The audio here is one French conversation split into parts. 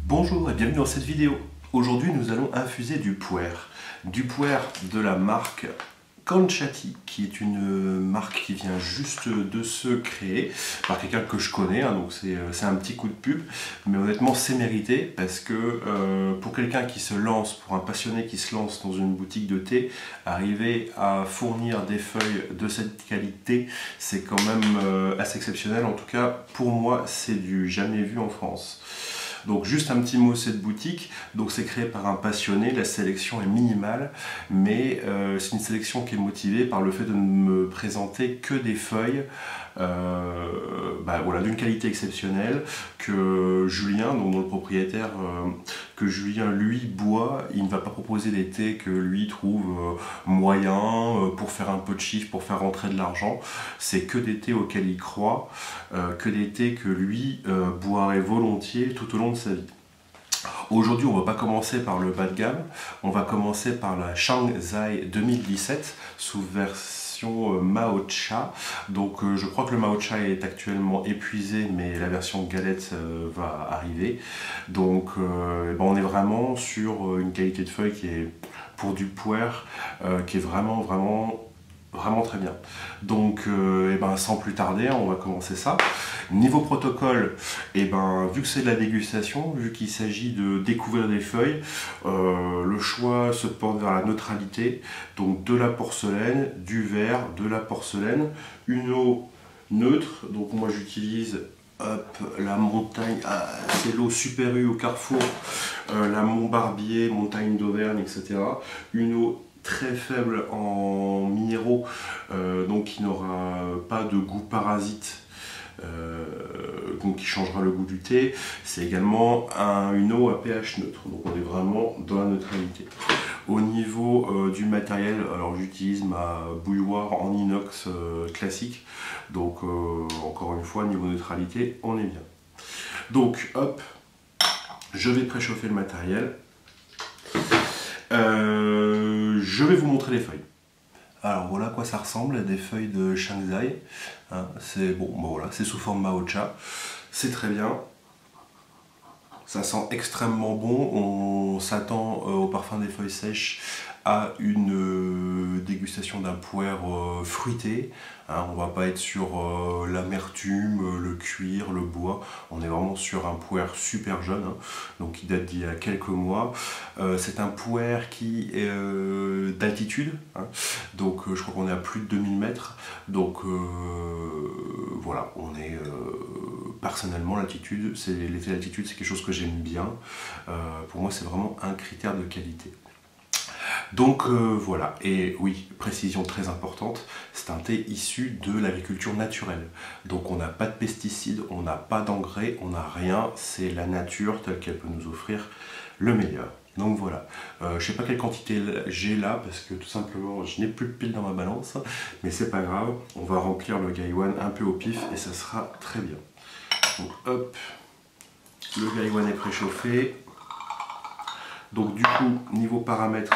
Bonjour et bienvenue dans cette vidéo. Aujourd'hui nous allons infuser du puer. Du puer de la marque Conchati, qui est une marque qui vient juste de se créer par quelqu'un que je connais, hein, donc c'est un petit coup de pub, mais honnêtement c'est mérité parce que pour quelqu'un qui se lance, pour un passionné qui se lance dans une boutique de thé, arriver à fournir des feuilles de cette qualité, c'est quand même assez exceptionnel. En tout cas pour moi c'est du jamais vu en France. Donc juste un petit mot de cette boutique, donc c'est créé par un passionné, la sélection est minimale, mais c'est une sélection qui est motivée par le fait de ne me présenter que des feuilles voilà, d'une qualité exceptionnelle, que Julien, donc le propriétaire, que Julien lui boit. Il ne va pas proposer des thés que lui trouve moyens pour faire un peu de chiffre, pour faire rentrer de l'argent. C'est que des thés auxquels il croit, que des thés que lui boirait volontiers tout au long de sa vie. Aujourd'hui, on ne va pas commencer par le bas de gamme, on va commencer par la Shanzai 2017 sous version Maocha. Donc je crois que le Maocha est actuellement épuisé, mais la version galette va arriver. Donc on est vraiment sur une qualité de feuille qui est pour du puer qui est vraiment très bien. Donc sans plus tarder, on va commencer ça. Niveau protocole, vu que c'est de la dégustation, vu qu'il s'agit de découvrir des feuilles, le choix se porte vers la neutralité, donc de la porcelaine, du verre, de la porcelaine, une eau neutre. Donc moi j'utilise la montagne, c'est l'eau Super U au Carrefour, la Montbarbier, montagne d'Auvergne, etc. Une eau très faible en minéraux, donc qui n'aura pas de goût parasite, donc qui changera le goût du thé. C'est également une eau à pH neutre, donc on est vraiment dans la neutralité. Au niveau du matériel, alors j'utilise ma bouilloire en inox classique, donc encore une fois niveau neutralité on est bien. Donc hop, je vais préchauffer le matériel. Je vais vous montrer les feuilles. Alors voilà à quoi ça ressemble, des feuilles de Shanzai. Hein, c'est voilà, c'est sous forme Maocha. C'est très bien. Ça sent extrêmement bon. On s'attend au parfum des feuilles sèches à une dégustation d'un puer fruité. Hein, on va pas être sur l'amertume, le cuir, le bois. On est vraiment sur un puer super jeune, hein, donc qui date d'il y a quelques mois. C'est un puer qui est d'altitude, hein, donc je crois qu'on est à plus de 2000 mètres. Donc voilà, on est personnellement l'altitude, l'effet d'altitude, c'est quelque chose que j'aime bien. Pour moi, c'est vraiment un critère de qualité. Donc voilà, et oui, précision très importante, c'est un thé issu de l'agriculture naturelle. Donc on n'a pas de pesticides, on n'a pas d'engrais, on n'a rien, c'est la nature telle qu'elle peut nous offrir le meilleur. Donc voilà, je ne sais pas quelle quantité j'ai là, parce que tout simplement je n'ai plus de pile dans ma balance, mais c'est pas grave, on va remplir le Gaiwan un peu au pif et ça sera très bien. Donc hop, le Gaiwan est préchauffé. Donc du coup, niveau paramètres,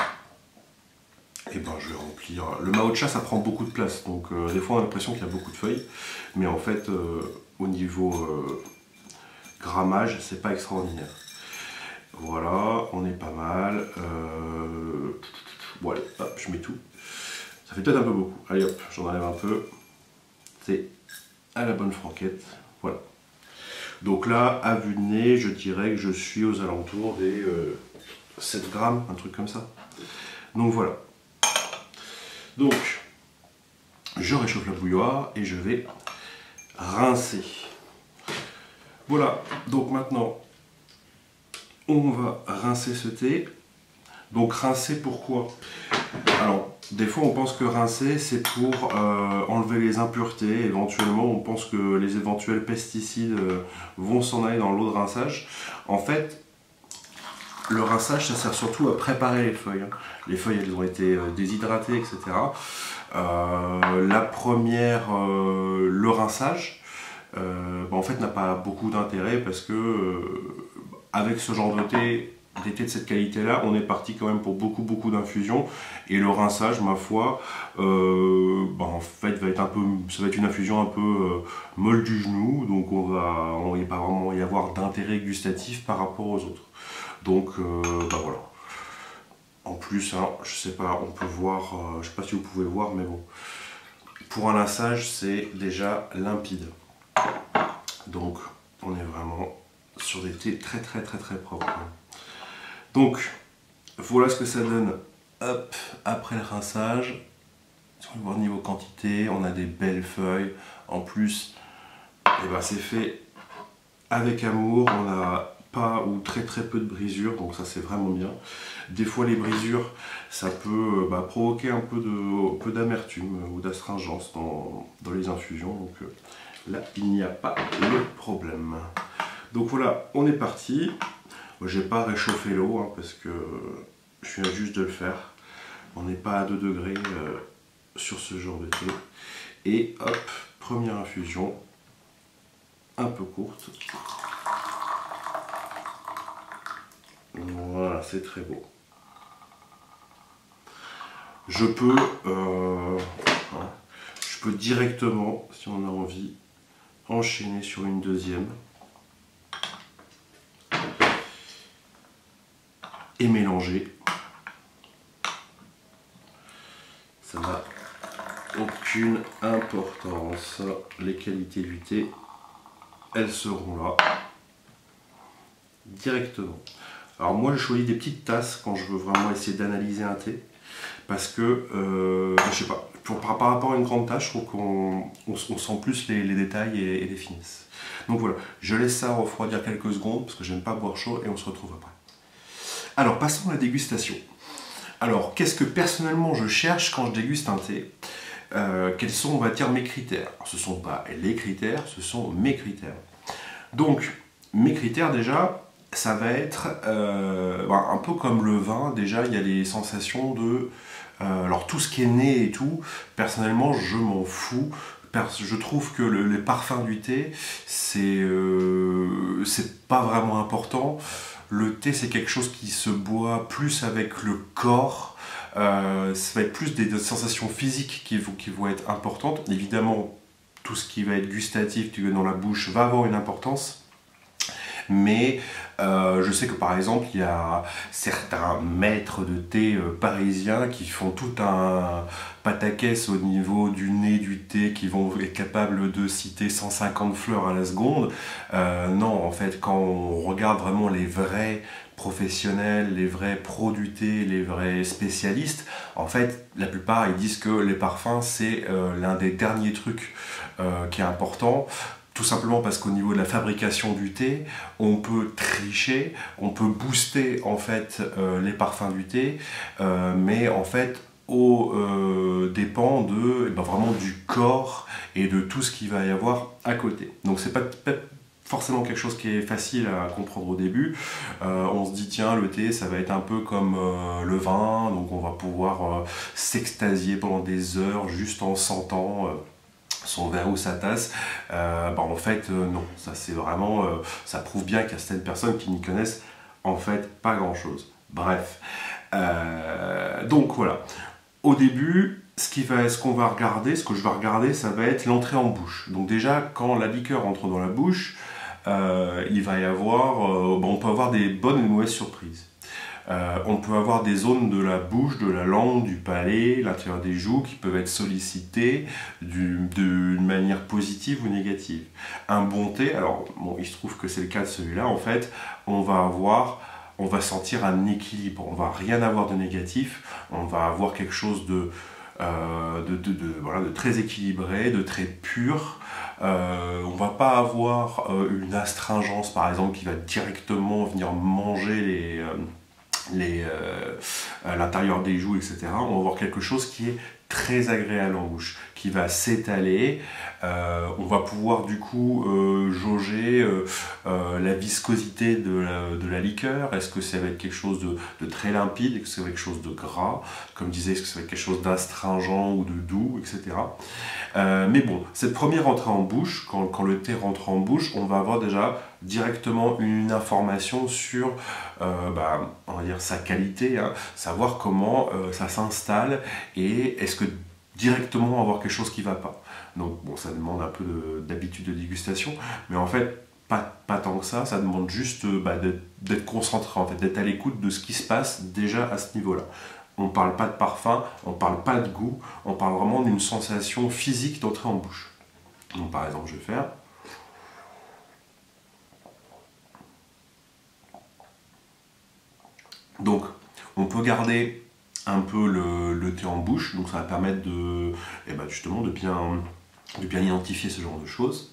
je vais remplir. Le Maocha ça prend beaucoup de place, donc des fois on a l'impression qu'il y a beaucoup de feuilles, mais en fait au niveau grammage c'est pas extraordinaire. Voilà, on est pas mal. Bon allez, hop, je mets tout. Ça fait peut-être un peu beaucoup. Allez hop, j'en enlève un peu. C'est à la bonne franquette. Voilà. Donc là, à vue de nez, je dirais que je suis aux alentours des 7 grammes, un truc comme ça. Donc voilà. Donc, je réchauffe la bouilloire et je vais rincer. Voilà, donc maintenant, on va rincer ce thé. Donc rincer pourquoi? Alors, des fois on pense que rincer c'est pour enlever les impuretés. Éventuellement on pense que les éventuels pesticides vont s'en aller dans l'eau de rinçage. En fait, le rinçage ça sert surtout à préparer les feuilles. Les feuilles elles ont été déshydratées, etc. La première, le rinçage, en fait n'a pas beaucoup d'intérêt parce que avec ce genre de thé, des thés de cette qualité-là, on est parti quand même pour beaucoup d'infusions. Et le rinçage, ma foi, en fait, ça va être une infusion un peu molle du genou. Donc on va pas vraiment y avoir d'intérêt gustatif par rapport aux autres. Donc voilà. En plus, hein, je sais pas, on peut voir, je sais pas si vous pouvez voir, mais bon. Pour un rinçage, c'est déjà limpide. Donc on est vraiment sur des thés très propres. Donc voilà ce que ça donne, hop, après le rinçage. Si on veut voir niveau quantité, on a des belles feuilles. En plus, c'est fait avec amour. On n'a pas ou très peu de brisures, donc ça c'est vraiment bien. Des fois les brisures, ça peut provoquer un peu d'amertume ou d'astringence dans les infusions. Donc là, il n'y a pas de problème. Donc voilà, on est parti. J'ai pas réchauffé l'eau hein, parce que je viens juste de le faire. On n'est pas à 2 degrés sur ce genre de thé. Et hop, première infusion, un peu courte. Voilà, c'est très beau. Je peux directement, si on a envie, enchaîner sur une deuxième. Et mélanger. Ça n'a aucune importance. Les qualités du thé, elles seront là directement. Alors moi, je choisis des petites tasses quand je veux vraiment essayer d'analyser un thé, parce que je sais pas, par rapport à une grande tasse, je trouve qu'on sent plus les détails et les finesses. Donc voilà, je laisse ça refroidir quelques secondes parce que j'aime pas boire chaud et on se retrouve après. Alors, passons à la dégustation. Alors, qu'est-ce que personnellement je cherche quand je déguste un thé? Quels sont, on va dire, mes critères? Alors, ce ne sont pas les critères, ce sont mes critères. Donc, mes critères, déjà, ça va être un peu comme le vin. Déjà, il y a les sensations de... alors, tout ce qui est nez et tout, personnellement, je m'en fous. Je trouve que les parfums du thé, c'est pas vraiment important. Le thé, c'est quelque chose qui se boit plus avec le corps. Ça va être plus des sensations physiques qui vont être importantes. Évidemment, tout ce qui va être gustatif, dans la bouche, va avoir une importance. Mais je sais que par exemple, il y a certains maîtres de thé parisiens qui font tout un pataquès au niveau du nez du thé, qui vont être capables de citer 150 fleurs à la seconde. Non, en fait, quand on regarde vraiment les vrais professionnels, les vrais pros du thé, les vrais spécialistes, en fait, la plupart, ils disent que les parfums, c'est l'un des derniers trucs qui est important. Tout simplement parce qu'au niveau de la fabrication du thé, on peut tricher, on peut booster en fait les parfums du thé, mais en fait au dépend de vraiment du corps et de tout ce qu'il va y avoir à côté. Donc c'est pas forcément quelque chose qui est facile à comprendre au début. On se dit tiens, le thé ça va être un peu comme le vin, donc on va pouvoir s'extasier pendant des heures juste en sentant son verre ou sa tasse. En fait non, ça c'est vraiment ça prouve bien qu'il y a certaines personnes qui n'y connaissent en fait pas grand chose. Bref, donc voilà, au début ce que je vais regarder, ça va être l'entrée en bouche. Donc déjà quand la liqueur entre dans la bouche, il va y avoir on peut avoir des bonnes et mauvaises surprises. On peut avoir des zones de la bouche, de la langue, du palais, l'intérieur des joues qui peuvent être sollicitées d'une manière positive ou négative. Un bon thé, alors bon, il se trouve que c'est le cas de celui-là, en fait, on va sentir un équilibre, on va rien avoir de négatif, on va avoir quelque chose de très équilibré, de très pur. On va pas avoir une astringence par exemple qui va directement venir manger l'intérieur des joues, etc. On va avoir quelque chose qui est très agréable en bouche, qui va s'étaler. On va pouvoir du coup jauger la viscosité de la liqueur. Est-ce que ça va être quelque chose de très limpide? Est-ce que ça va être quelque chose de gras? Comme je disais, est-ce que ça va être quelque chose d'astringent ou de doux, etc. Mais bon, cette première entrée en bouche, quand le thé rentre en bouche, on va avoir déjà directement une information sur on va dire sa qualité, hein, savoir comment ça s'installe et est-ce que directement avoir quelque chose qui ne va pas. Donc bon, ça demande un peu d'habitude de dégustation, mais en fait, pas tant que ça demande juste d'être concentré, en fait, d'être à l'écoute de ce qui se passe déjà à ce niveau-là. On ne parle pas de parfum, on ne parle pas de goût, on parle vraiment d'une sensation physique d'entrée en bouche. Donc par exemple, je vais faire... Donc, on peut garder un peu le thé en bouche, donc ça va permettre de, justement de bien identifier ce genre de choses,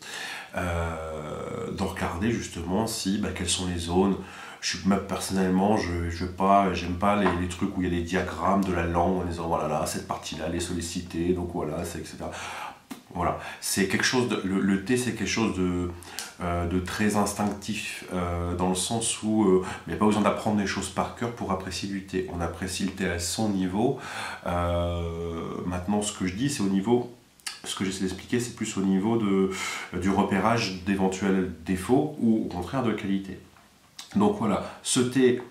d'en regarder justement si, quelles sont les zones. Personnellement, j'aime pas les trucs où il y a des diagrammes de la langue en disant voilà là, cette partie-là, les solliciter, donc voilà, c'est etc. Voilà, c'est quelque chose le thé, c'est quelque chose de très instinctif, dans le sens où il n'y a pas besoin d'apprendre des choses par cœur pour apprécier du thé. On apprécie le thé à son niveau. Maintenant, ce que je dis, c'est au niveau, ce que j'essaie d'expliquer, c'est plus au niveau du repérage d'éventuels défauts ou au contraire de qualité. Donc voilà, ce thé,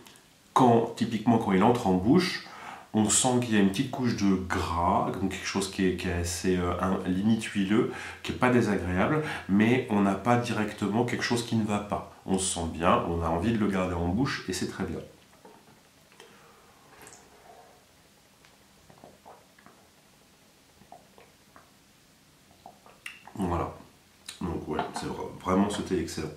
typiquement quand il entre en bouche, on sent qu'il y a une petite couche de gras, donc quelque chose qui est assez limite huileux, qui n'est pas désagréable, mais on n'a pas directement quelque chose qui ne va pas. On se sent bien, on a envie de le garder en bouche et c'est très bien. Voilà, donc ouais, c'est vraiment ce thé excellent.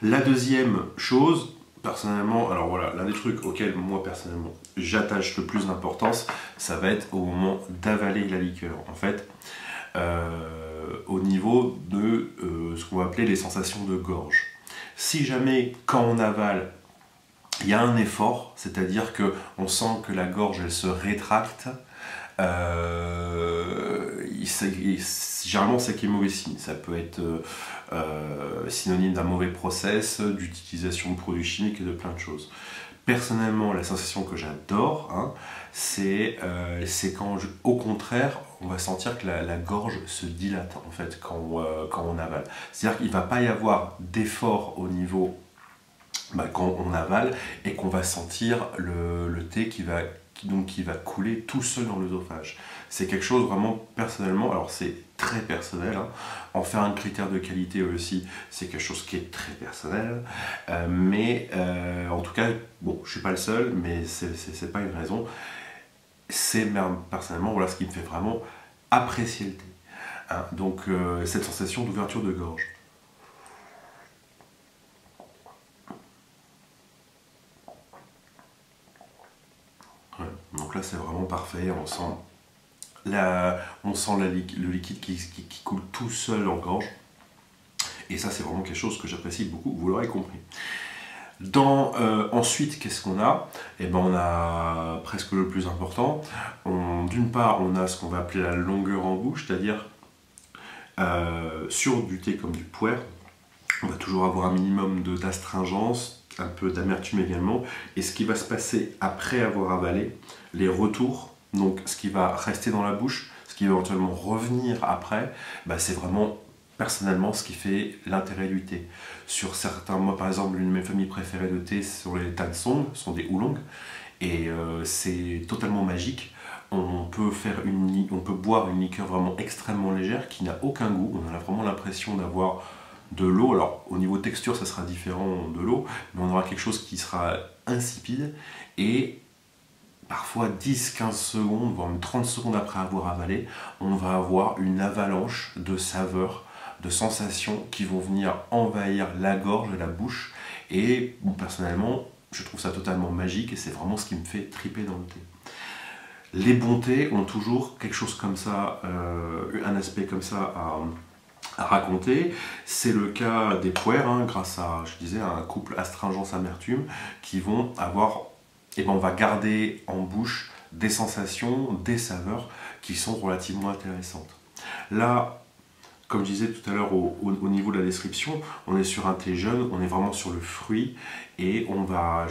La deuxième chose, personnellement, alors voilà, l'un des trucs auxquels moi personnellement j'attache le plus d'importance, ça va être au moment d'avaler la liqueur. En fait, au niveau de ce qu'on va appeler les sensations de gorge. Si jamais, quand on avale, il y a un effort, c'est-à-dire qu'on sent que la gorge elle se rétracte, généralement c'est qu'il y a mauvais signe. Ça peut être synonyme d'un mauvais process, d'utilisation de produits chimiques et de plein de choses. Personnellement, la sensation que j'adore, hein, c'est quand, au contraire, on va sentir que la gorge se dilate en fait quand on avale. C'est-à-dire qu'il ne va pas y avoir d'effort au niveau quand on avale et qu'on va sentir le thé qui va couler tout seul dans l'œsophage. C'est quelque chose vraiment personnellement, alors c'est très personnel, hein. En faire un critère de qualité aussi, c'est quelque chose qui est très personnel, mais en tout cas, bon, je suis pas le seul, mais c'est pas une raison. C'est personnellement voilà ce qui me fait vraiment apprécier le thé, hein. Donc cette sensation d'ouverture de gorge. Ouais, donc là c'est vraiment parfait, on sent le liquide qui coule tout seul en gorge. Et ça, c'est vraiment quelque chose que j'apprécie beaucoup, vous l'aurez compris. Ensuite, qu'est-ce qu'on a? Eh ben, on a presque le plus important. D'une part, on a ce qu'on va appeler la longueur en bouche, c'est-à-dire sur du thé comme du pu'er, on va toujours avoir un minimum d'astringence, un peu d'amertume également. Et ce qui va se passer après avoir avalé, les retours, donc ce qui va rester dans la bouche, ce qui va éventuellement revenir après, c'est vraiment personnellement ce qui fait l'intérêt du thé. Sur certains, moi par exemple, l'une de mes familles préférées de thé sont les tansong, ce sont des oolongs, et c'est totalement magique. On peut boire une liqueur vraiment extrêmement légère qui n'a aucun goût, on a vraiment l'impression d'avoir de l'eau. Alors au niveau texture ça sera différent de l'eau, mais on aura quelque chose qui sera insipide et parfois 10-15 secondes, voire même 30 secondes après avoir avalé, on va avoir une avalanche de saveurs, de sensations qui vont venir envahir la gorge et la bouche. Et personnellement, je trouve ça totalement magique et c'est vraiment ce qui me fait triper dans le thé. Les bons thés ont toujours quelque chose comme ça, un aspect comme ça à raconter. C'est le cas des pu'er, hein, grâce à, je disais, un couple astringence-amertume qui vont avoir, on va garder en bouche des sensations, des saveurs qui sont relativement intéressantes. Là, comme je disais tout à l'heure au niveau de la description, on est sur un thé jeune, on est vraiment sur le fruit et on va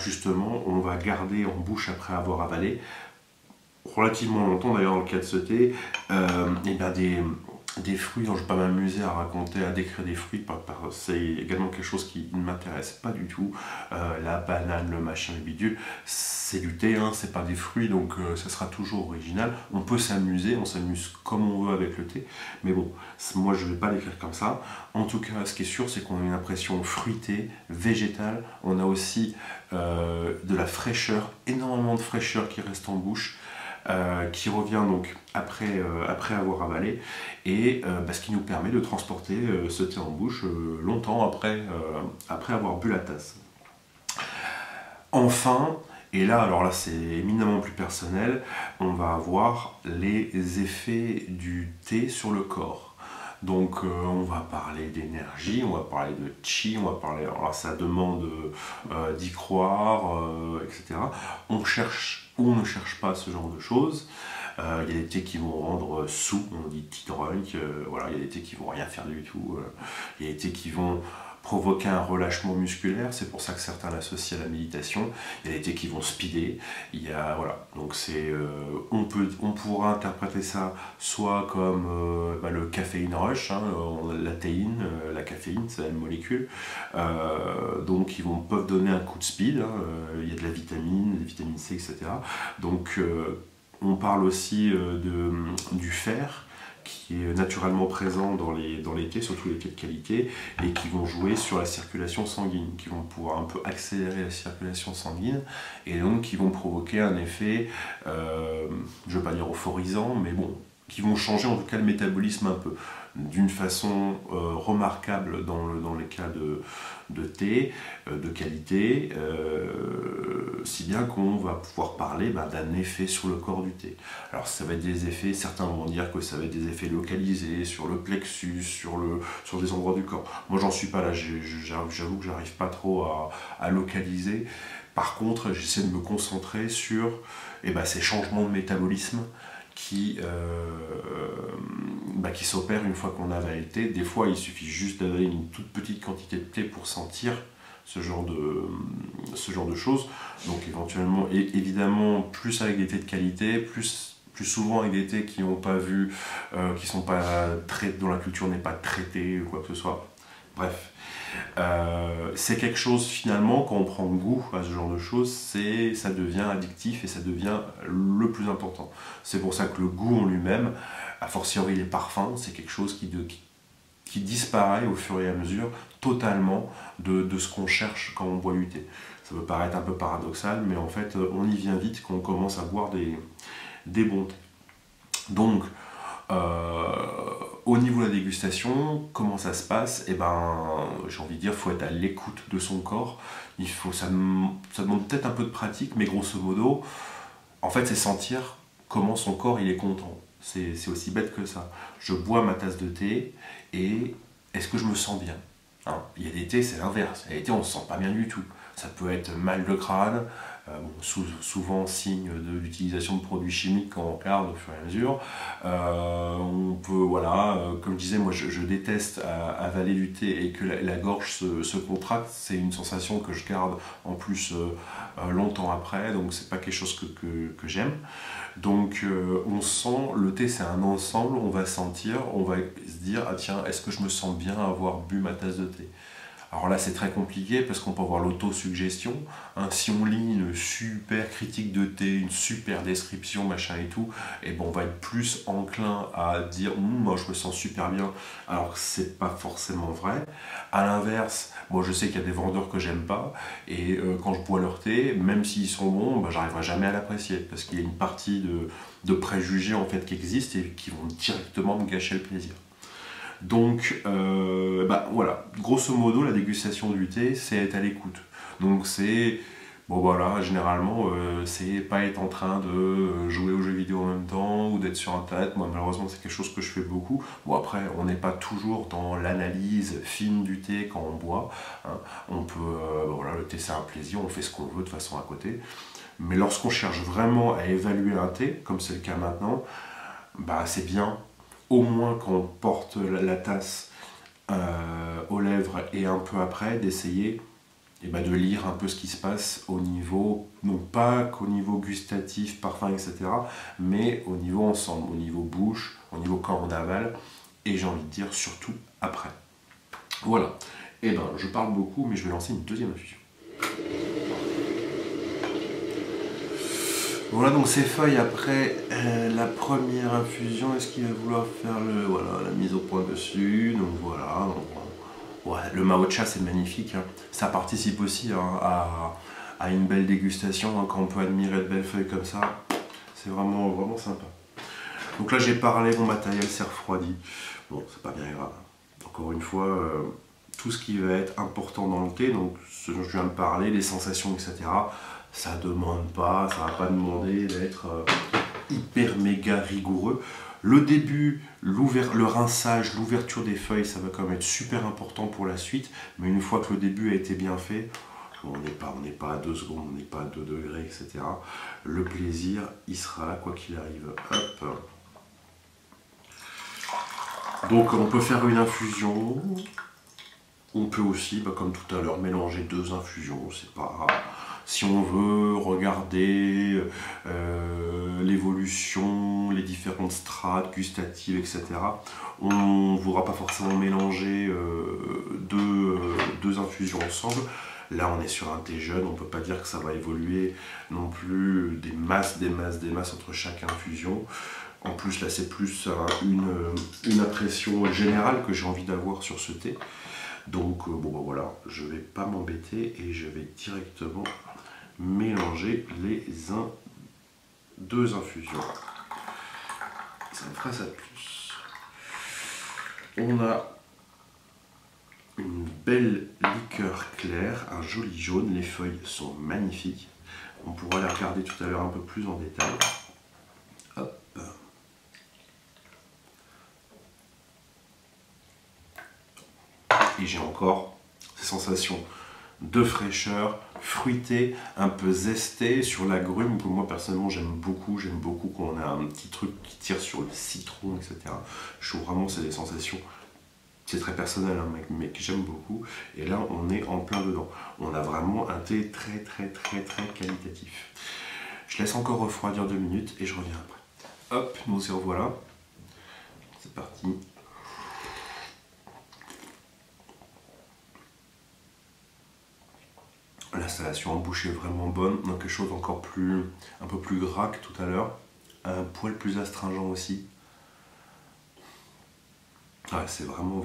garder en bouche après avoir avalé relativement longtemps, d'ailleurs dans le cas de ce thé, des fruits dont je ne vais pas m'amuser à raconter, à décrire des fruits, c'est également quelque chose qui ne m'intéresse pas du tout. La banane, le machin, le bidule, c'est du thé, hein, c'est pas des fruits, donc ça sera toujours original. On peut s'amuser, on s'amuse comme on veut avec le thé, mais bon, moi je ne vais pas l'écrire comme ça. En tout cas, ce qui est sûr, c'est qu'on a une impression fruitée, végétale. On a aussi de la fraîcheur, énormément de fraîcheur qui reste en bouche. Qui revient donc après avoir avalé, et ce qui nous permet de transporter ce thé en bouche longtemps après avoir bu la tasse. Enfin, et là, alors là c'est éminemment plus personnel, on va avoir les effets du thé sur le corps. Donc on va parler d'énergie, on va parler de chi, on va parler, alors là ça demande d'y croire, etc. On cherche ou on ne cherche pas ce genre de choses. Il y a des thés qui vont rendre sous, on dit tea drunk, voilà, il y a des thés qui vont rien faire du tout, il y a des thés qui vont provoquer un relâchement musculaire, c'est pour ça que certains l'associent à la méditation. Il y a des thés qui vont speeder, il y a, voilà, donc c'est, on pourra interpréter ça soit comme le caféine rush, hein, la théine, la caféine, c'est la même molécule, donc ils peuvent donner un coup de speed, hein, il y a de la vitamine, des vitamines C, etc. Donc on parle aussi du fer, qui est naturellement présent dans les thés, surtout les thés de qualité, et qui vont jouer sur la circulation sanguine, qui vont pouvoir un peu accélérer la circulation sanguine, et donc qui vont provoquer un effet, je ne veux pas dire euphorisant, mais bon, qui vont changer en tout cas le métabolisme un peu, d'une façon remarquable dans les cas de thé, de qualité, si bien qu'on va pouvoir parler d'un effet sur le corps du thé. Alors ça va être des effets, certains vont dire que ça va être des effets localisés sur le plexus, sur des endroits du corps. Moi j'en suis pas là, j'avoue que j'arrive pas trop à localiser. Par contre, j'essaie de me concentrer sur ces changements de métabolisme qui s'opèrent une fois qu'on a avalé le thé. Des fois, il suffit juste d'avaler une toute petite quantité de thé pour sentir ce genre de choses. Donc éventuellement, évidemment, plus avec des thés de qualité, plus souvent avec des thés qui n'ont pas vu, qui sont pas dont la culture n'est pas traitée ou quoi que ce soit. Bref. C'est quelque chose finalement, quand on prend goût à ce genre de choses, ça devient addictif et ça devient le plus important. C'est pour ça que le goût en lui-même, a fortiori les parfums, c'est quelque chose qui disparaît au fur et à mesure totalement de ce qu'on cherche quand on boit du thé. Ça peut paraître un peu paradoxal, mais en fait on y vient vite quand on commence à boire des bons thés. Donc au niveau de la dégustation, comment ça se passe? J'ai envie de dire, il faut être à l'écoute de son corps. Ça demande peut-être un peu de pratique, mais grosso modo, en fait, c'est sentir comment son corps il est content. C'est aussi bête que ça. Je bois ma tasse de thé et est-ce que je me sens bien? Hein, il y a des thés, c'est l'inverse. Il y a des thés, on ne se sent pas bien du tout. Ça peut être mal de crâne, souvent signe de l'utilisation de produits chimiques quand on regarde au fur et à mesure. On peut, voilà, comme je disais, moi je déteste avaler du thé et que la gorge se contracte. C'est une sensation que je garde en plus longtemps après, donc c'est pas quelque chose que j'aime. Donc on sent, le thé c'est un ensemble, on va sentir, on va se dire, ah tiens, est-ce que je me sens bien à avoir bu ma tasse de thé? Alors là, c'est très compliqué parce qu'on peut avoir l'autosuggestion. Hein, si on lit une super critique de thé, une super description, machin et tout, on va être plus enclin à dire moi je me sens super bien, alors que c'est pas forcément vrai. À l'inverse, moi je sais qu'il y a des vendeurs que j'aime pas, et quand je bois leur thé, même s'ils sont bons, j'arriverai jamais à l'apprécier parce qu'il y a une partie de préjugés en fait qui existent et qui vont directement me gâcher le plaisir. Donc voilà, grosso modo la dégustation du thé c'est être à l'écoute. Donc c'est, bon voilà, généralement c'est pas être en train de jouer aux jeux vidéo en même temps ou d'être sur internet. Moi malheureusement c'est quelque chose que je fais beaucoup. Bon après on n'est pas toujours dans l'analyse fine du thé quand on boit, hein. On peut, voilà, le thé c'est un plaisir, on fait ce qu'on veut de façon à côté. Mais lorsqu'on cherche vraiment à évaluer un thé, comme c'est le cas maintenant, c'est bien au moins quand on porte la tasse aux lèvres et un peu après d'essayer de lire un peu ce qui se passe au niveau, non pas qu'au niveau gustatif, parfum, etc., mais au niveau ensemble, au niveau bouche, au niveau quand on avale, et j'ai envie de dire surtout après. Voilà, et ben je parle beaucoup, mais je vais lancer une deuxième infusion. Voilà donc ces feuilles après la première infusion, est-ce qu'il va vouloir faire la mise au point dessus, donc voilà. Ouais, le matcha c'est magnifique, hein. Ça participe aussi hein, à une belle dégustation, hein, quand on peut admirer de belles feuilles comme ça, c'est vraiment, vraiment sympa. Donc là j'ai parlé, mon matériel s'est refroidi, bon c'est pas bien grave. Encore une fois, tout ce qui va être important dans le thé, donc ce dont je viens de parler, les sensations, etc., ça demande pas, ça va pas demander d'être hyper méga rigoureux. Le début, le rinçage, l'ouverture des feuilles, ça va quand même être super important pour la suite, mais une fois que le début a été bien fait, on n'est pas à 2 secondes, on n'est pas à 2 degrés, etc. Le plaisir, il sera là quoi qu'il arrive. Hop. Donc on peut faire une infusion, on peut aussi, comme tout à l'heure, mélanger 2 infusions, c'est pas... Si on veut regarder l'évolution, les différentes strates gustatives, etc., on ne voudra pas forcément mélanger deux infusions ensemble. Là, on est sur un thé jeune, on ne peut pas dire que ça va évoluer non plus des masses entre chaque infusion. En plus, là, c'est plus une impression générale que j'ai envie d'avoir sur ce thé. Donc, voilà, je ne vais pas m'embêter et je vais directement mélanger les 2 infusions. Ça me fera ça de plus. On a une belle liqueur claire, un joli jaune, les feuilles sont magnifiques. On pourra les regarder tout à l'heure un peu plus en détail. Hop. Et j'ai encore ces sensations de fraîcheur, fruité, un peu zesté sur l'agrume que moi personnellement j'aime beaucoup quand on a un petit truc qui tire sur le citron, etc. Je trouve vraiment c'est des sensations, c'est très personnel hein, mais que j'aime beaucoup, et là on est en plein dedans. On a vraiment un thé très qualitatif. Je laisse encore refroidir 2 minutes et je reviens après. Hop, nous y revoilà. C'est parti. L'installation en bouche est vraiment bonne, donc quelque chose encore plus, un peu plus gras que tout à l'heure, un poil plus astringent aussi. Ouais, c'est vraiment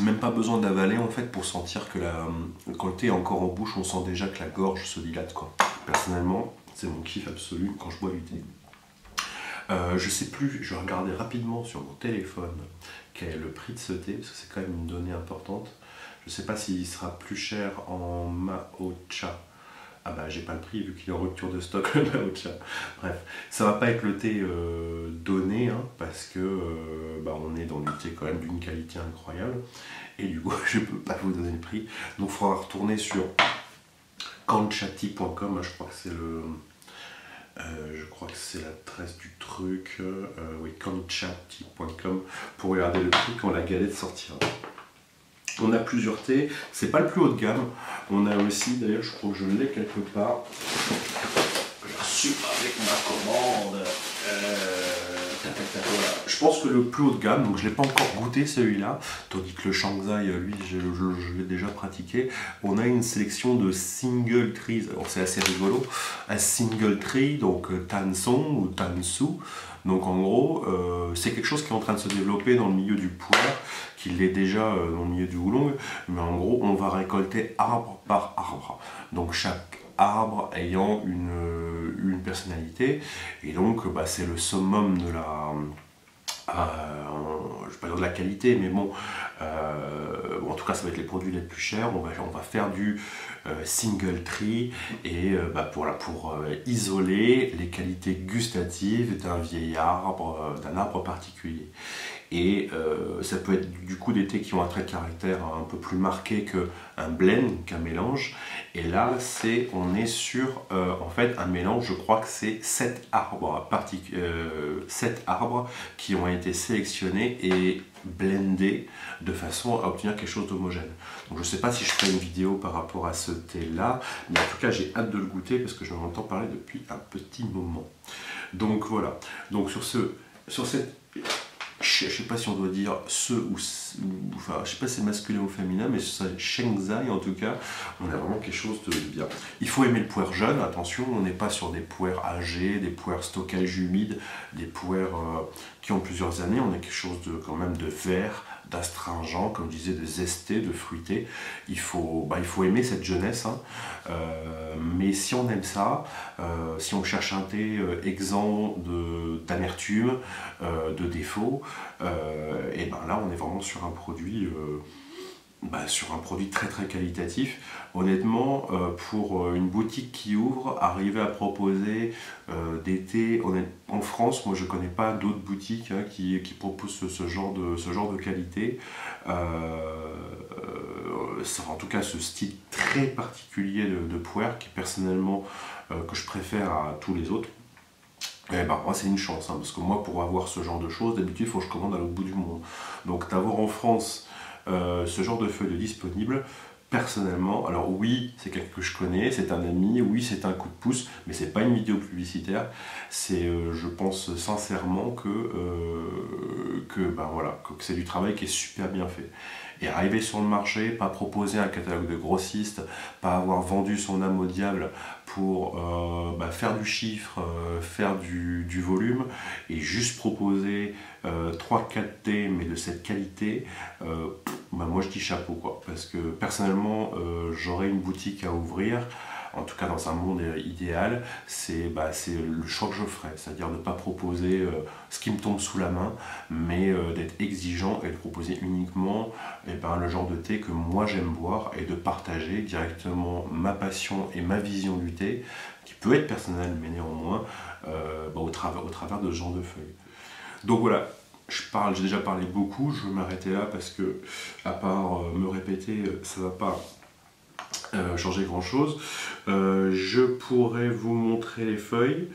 même pas besoin d'avaler en fait pour sentir que quand le thé est encore en bouche, on sent déjà que la gorge se dilate quoi. Personnellement, c'est mon kiff absolu quand je bois du thé. Je sais plus, je vais regarder rapidement sur mon téléphone quel est le prix de ce thé, parce que c'est quand même une donnée importante. Je sais pas s'il sera plus cher en matcha. Ah bah j'ai pas le prix vu qu'il est en rupture de stock le matcha. Bref, ça va pas être le thé donné, hein, parce que on est dans du thé quand même d'une qualité incroyable. Et du coup je peux pas vous donner le prix. Donc il faudra retourner sur kanchati.com, je crois que c'est le... je crois que c'est l'adresse du truc, oui, kanchati.com, pour regarder le prix quand la galette sortira. On a plusieurs thés, c'est pas le plus haut de gamme. On a aussi, d'ailleurs, je crois que je l'ai quelque part. Je suis avec ma commande. Voilà. Je pense que le plus haut de gamme, donc je ne l'ai pas encore goûté celui-là, tandis que le Shanghai, lui, je l'ai déjà pratiqué. On a une sélection de single trees, alors c'est assez rigolo, un single tree, donc Tansong ou Tansu. Donc en gros, c'est quelque chose qui est en train de se développer dans le milieu du pu'er, qui l'est déjà dans le milieu du oolong, mais en gros, on va récolter arbre par arbre. Donc chaque arbre ayant une personnalité, et donc c'est le summum de la... je ne vais pas dire de la qualité, mais bon, en tout cas ça va être les produits les plus chers. On va faire du single tree et pour isoler les qualités gustatives d'un vieil arbre, d'un arbre particulier. Et ça peut être du coup des thés qui ont un trait de caractère un peu plus marqué qu'un blend, qu'un mélange. Et là, on est sur en fait un mélange, je crois que c'est 7 arbres, 7 arbres qui ont été sélectionnés et blendés de façon à obtenir quelque chose d'homogène. Donc je ne sais pas si je ferai une vidéo par rapport à ce thé là, mais en tout cas j'ai hâte de le goûter parce que je m'en entends parler depuis un petit moment. Donc voilà, donc sur cette, je ne sais pas si on doit dire enfin je sais pas si c'est masculin ou féminin, mais sur cette Shengzai en tout cas, on a vraiment quelque chose de bien. Il faut aimer le puer jeune, attention, on n'est pas sur des puers âgés, des puers stockage humide, des puers qui ont plusieurs années, on a quelque chose de quand même de vert, d'astringent, comme je disais, de zesté, de fruité. Il faut aimer cette jeunesse, hein. Mais si on aime ça, si on cherche un thé exempt d'amertume, de défauts, et ben là on est vraiment sur un produit très très qualitatif. Honnêtement, pour une boutique qui ouvre, arriver à proposer des thés en France, moi je ne connais pas d'autres boutiques hein, qui proposent ce genre de qualité. En tout cas ce style très particulier de puer qui personnellement que je préfère à tous les autres. Eh ben, moi c'est une chance, hein, parce que moi pour avoir ce genre de choses, d'habitude il faut que je commande à l'autre bout du monde. Donc d'avoir en France ce genre de feuilles disponibles, personnellement, alors oui, c'est quelqu'un que je connais, c'est un ami, oui, c'est un coup de pouce, mais c'est pas une vidéo publicitaire. C'est, je pense sincèrement que c'est du travail qui est super bien fait. Et arriver sur le marché, pas proposer un catalogue de grossistes, pas avoir vendu son âme au diable pour faire du chiffre, faire du volume, et juste proposer 3-4 thés, mais de cette qualité, moi je dis chapeau quoi, parce que personnellement j'aurais une boutique à ouvrir, en tout cas dans un monde idéal, c'est le choix que je ferais, c'est-à-dire de ne pas proposer ce qui me tombe sous la main, mais d'être exigeant et de proposer uniquement le genre de thé que moi j'aime boire et de partager directement ma passion et ma vision du thé, qui peut être personnelle mais néanmoins au travers de ce genre de feuilles. Donc voilà. J'ai déjà parlé beaucoup, je vais m'arrêter là parce que, à part me répéter, ça ne va pas changer grand chose. Je pourrais vous montrer les feuilles,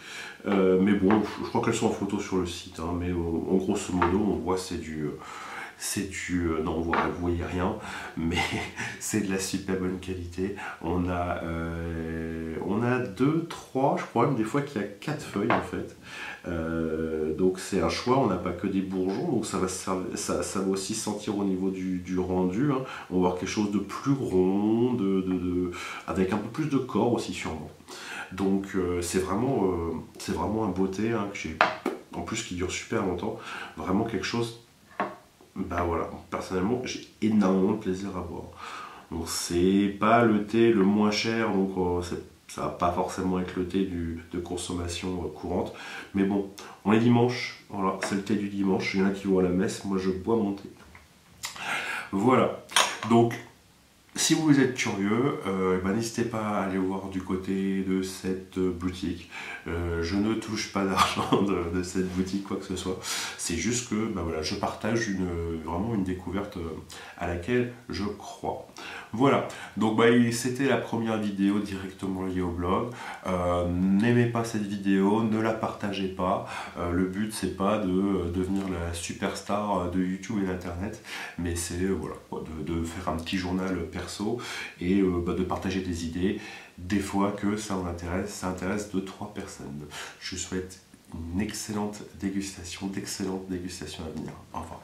mais bon, je crois qu'elles sont en photo sur le site, hein, mais en grosso modo, on voit non vous voyez rien, mais c'est de la super bonne qualité. On a 2, 3, je crois même des fois qu'il y a 4 feuilles en fait. Donc c'est un choix, on n'a pas que des bourgeons, donc ça va aussi se sentir au niveau du rendu, hein. On va avoir quelque chose de plus rond, avec un peu plus de corps aussi sûrement. Donc c'est vraiment un beau thé, hein, en plus qui dure super longtemps, vraiment quelque chose. Voilà, personnellement j'ai énormément de plaisir à boire. Donc c'est pas le thé le moins cher, donc ça va pas forcément être le thé de consommation courante. Mais bon, on est dimanche, voilà, c'est le thé du dimanche, il y en a qui vont à la messe, moi je bois mon thé. Voilà, donc si vous êtes curieux, n'hésitez pas à aller voir du côté de cette boutique. Je ne touche pas d'argent de cette boutique, quoi que ce soit. C'est juste que voilà, je partage vraiment une découverte à laquelle je crois. Voilà, donc c'était la première vidéo directement liée au blog. N'aimez pas cette vidéo, ne la partagez pas. Le but c'est pas de devenir la superstar de YouTube et d'Internet, mais c'est voilà, de faire un petit journal perso et de partager des idées, des fois que ça intéresse 2-3 personnes. Je vous souhaite une excellente dégustation, d'excellentes dégustations à venir. Au revoir.